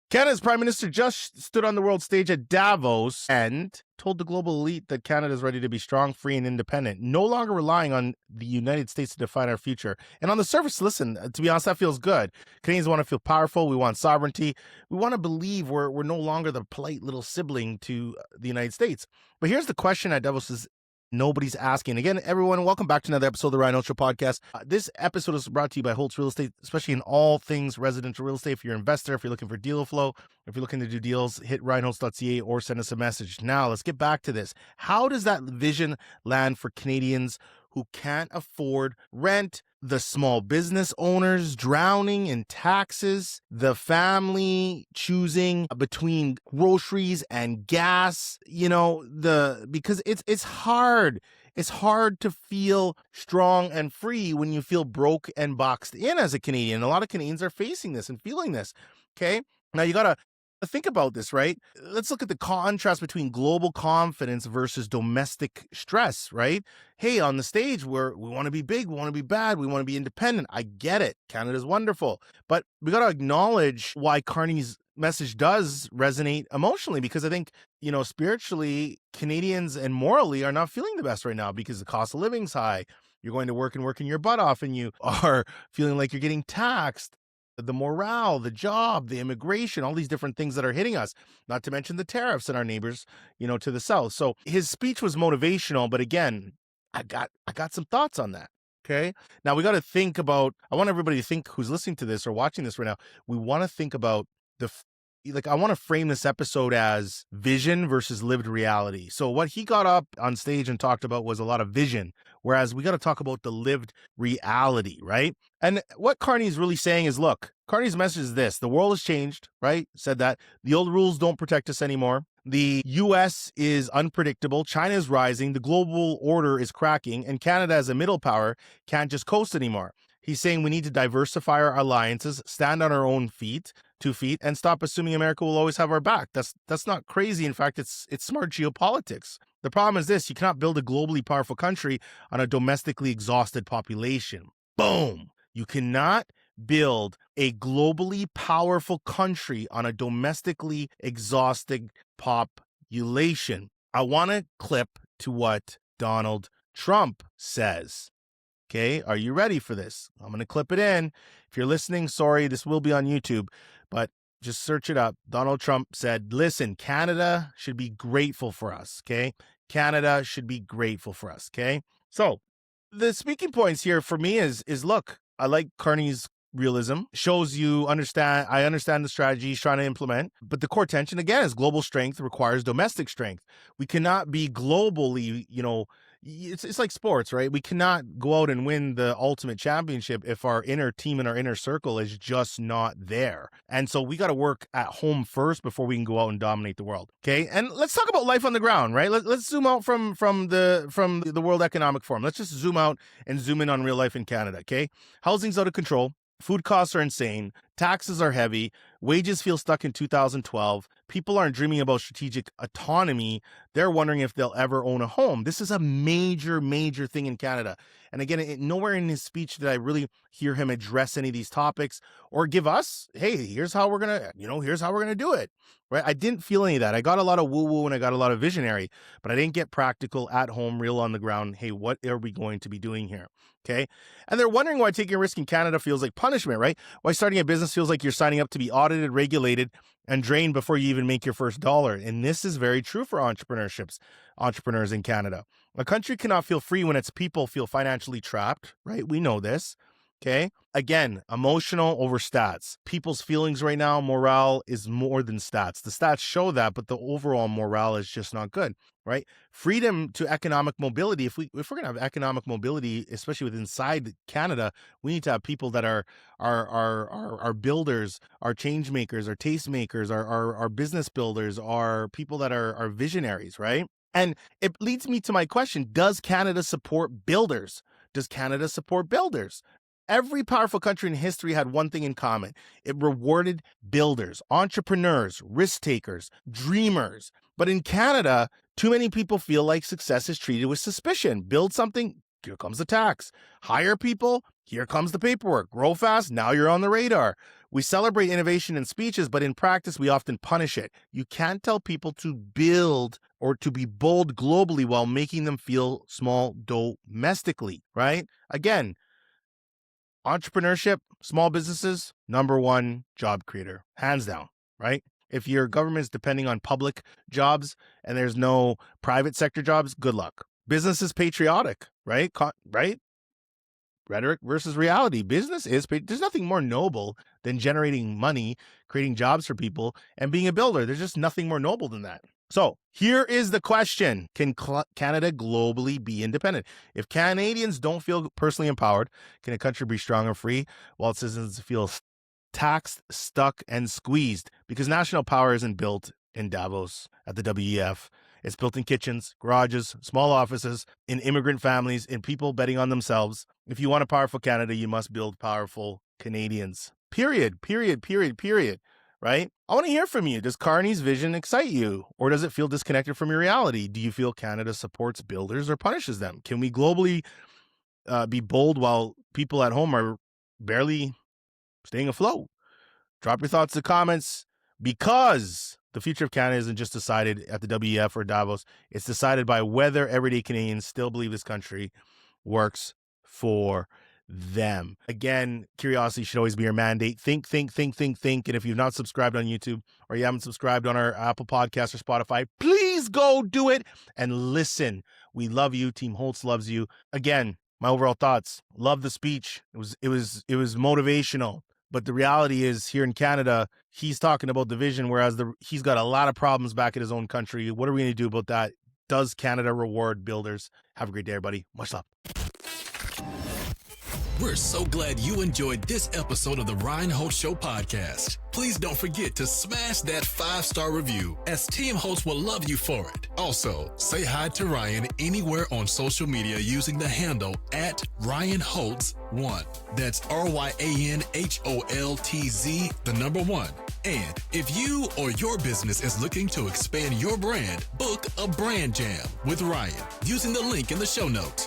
Canada's Prime Minister just stood on the world stage at Davos and told the global elite that Canada is ready to be strong, free, and independent, no longer relying on the United States to define our future. And on the surface, listen, to be honest, that feels good. Canadians want to feel powerful. We want sovereignty. We want to believe we're no longer the polite little sibling to the United States. But here's the question at Davos is nobody's asking. Again, everyone, welcome back to another episode of the Ryan Holtz Show podcast. This episode is brought to you by Holtz Real Estate, especially in all things residential real estate. If you're an investor, if you're looking for deal flow, if you're looking to do deals, hit ryanholtz.ca or send us a message. Now, let's get back to this. How does that vision land for Canadians who can't afford rent, the small business owners drowning in taxes, the family choosing between groceries and gas, because it's hard. It's hard to feel strong and free when you feel broke and boxed in as a Canadian. A lot of Canadians are facing this and feeling this. Okay. Now you got to think about this, right? Let's look at the contrast between global confidence versus domestic stress, right? Hey, on the stage, we want to be big, we want to be bad, we want to be independent. I get it. Canada's wonderful. But we got to acknowledge why Carney's message does resonate emotionally, because I think, spiritually, Canadians and morally are not feeling the best right now because the cost of living's high. You're going to work and working your butt off and you are feeling like you're getting taxed. The morale, the job, the immigration, all these different things that are hitting us, not to mention the tariffs and our neighbors, to the south. So his speech was motivational, but again, I got some thoughts on that. Okay. Now we got to think about, I want everybody to think who's listening to this or watching this right now. We want to think about I want to frame this episode as vision versus lived reality. So what he got up on stage and talked about was a lot of vision, whereas we got to talk about the lived reality, right? And what Carney's really saying is, look, Carney's message is this: the world has changed, right? Said that the old rules don't protect us anymore. The U.S. is unpredictable. China is rising. The global order is cracking, and Canada as a middle power can't just coast anymore. He's saying we need to diversify our alliances, stand on our own 2 feet, and stop assuming America will always have our back. That's not crazy. In fact, it's smart geopolitics. The problem is this: you cannot build a globally powerful country on a domestically exhausted population. Boom. You cannot build a globally powerful country on a domestically exhausted population. I want to clip to what Donald Trump says. Okay, are you ready for this? I'm going to clip it in. If you're listening, sorry, this will be on YouTube, but just search it up. Donald Trump said, listen, Canada should be grateful for us, okay? Canada should be grateful for us, okay? So the speaking points here for me is look, I like Carney's realism. Shows I understand the strategy he's trying to implement, but the core tension, again, is global strength requires domestic strength. We cannot be globally, it's like sports, right? We cannot go out and win the ultimate championship if our inner team and our inner circle is just not there. And so we got to work at home first before we can go out and dominate the world. Okay. And let's talk about life on the ground, right? Let's zoom out from the World Economic Forum. Let's just zoom out and zoom in on real life in Canada. Okay. Housing's out of control. Food costs are insane. Taxes are heavy. Wages feel stuck in 2012. People aren't dreaming about strategic autonomy. They're wondering if they'll ever own a home. This is a major, major thing in Canada. And again, nowhere in his speech did I really hear him address any of these topics or give us, hey, here's how we're going to do it. Right? I didn't feel any of that. I got a lot of woo-woo and I got a lot of visionary, but I didn't get practical, at home, real on the ground. Hey, what are we going to be doing here? Okay. And they're wondering why taking a risk in Canada feels like punishment, right? Why starting a business feels like you're signing up to be audited, regulated, and drained before you even make your first dollar. And this is very true for entrepreneurs in Canada. A country cannot feel free when its people feel financially trapped, right? We know this. Okay. Again, emotional over stats. People's feelings right now, morale is more than stats. The stats show that, but the overall morale is just not good, right? Freedom to economic mobility. If we're going to have economic mobility, especially with inside Canada, we need to have people that are builders, are change makers, are taste makers, are business builders, are people that are visionaries, right? And it leads me to my question: does Canada support builders? Does Canada support builders? Every powerful country in history had one thing in common. It rewarded builders, entrepreneurs, risk takers, dreamers. But in Canada, too many people feel like success is treated with suspicion. Build something, here comes the tax. Hire people, here comes the paperwork. Grow fast, now you're on the radar. We celebrate innovation in speeches, but in practice, we often punish it. You can't tell people to build or to be bold globally while making them feel small domestically, right? Again, entrepreneurship, small businesses, number one job creator, hands down, right? If your government is depending on public jobs and there's no private sector jobs, good luck. Business is patriotic, right? Right? Rhetoric versus reality. Business is, there's nothing more noble than generating money, creating jobs for people, and being a builder. There's just nothing more noble than that. So here is the question. Can Canada globally be independent? If Canadians don't feel personally empowered, can a country be strong and free while its citizens feel taxed, stuck, and squeezed? Because national power isn't built in Davos at the WEF. It's built in kitchens, garages, small offices, in immigrant families, in people betting on themselves. If you want a powerful Canada, you must build powerful Canadians. Period. Right? I want to hear from you. Does Carney's vision excite you? Or does it feel disconnected from your reality? Do you feel Canada supports builders or punishes them? Can we globally be bold while people at home are barely staying afloat? Drop your thoughts in the comments, because the future of Canada isn't just decided at the WEF or Davos. It's decided by whether everyday Canadians still believe this country works for them. Again, curiosity should always be your mandate. Think. And if you've not subscribed on YouTube or you haven't subscribed on our Apple Podcast or Spotify, please go do it and listen. We love you. Team Holtz loves you. Again, my overall thoughts. Love the speech. It was motivational. But the reality is, here in Canada, he's talking about division, whereas he's got a lot of problems back in his own country. What are we going to do about that? Does Canada reward builders? Have a great day, everybody. Much love. We're so glad you enjoyed this episode of the Ryan Holtz Show podcast. Please don't forget to smash that 5-star review, as Team Holtz will love you for it. Also, say hi to Ryan anywhere on social media using the handle @RyanHoltz1. That's RyanHoltz, the number 1. And if you or your business is looking to expand your brand, book a brand jam with Ryan using the link in the show notes.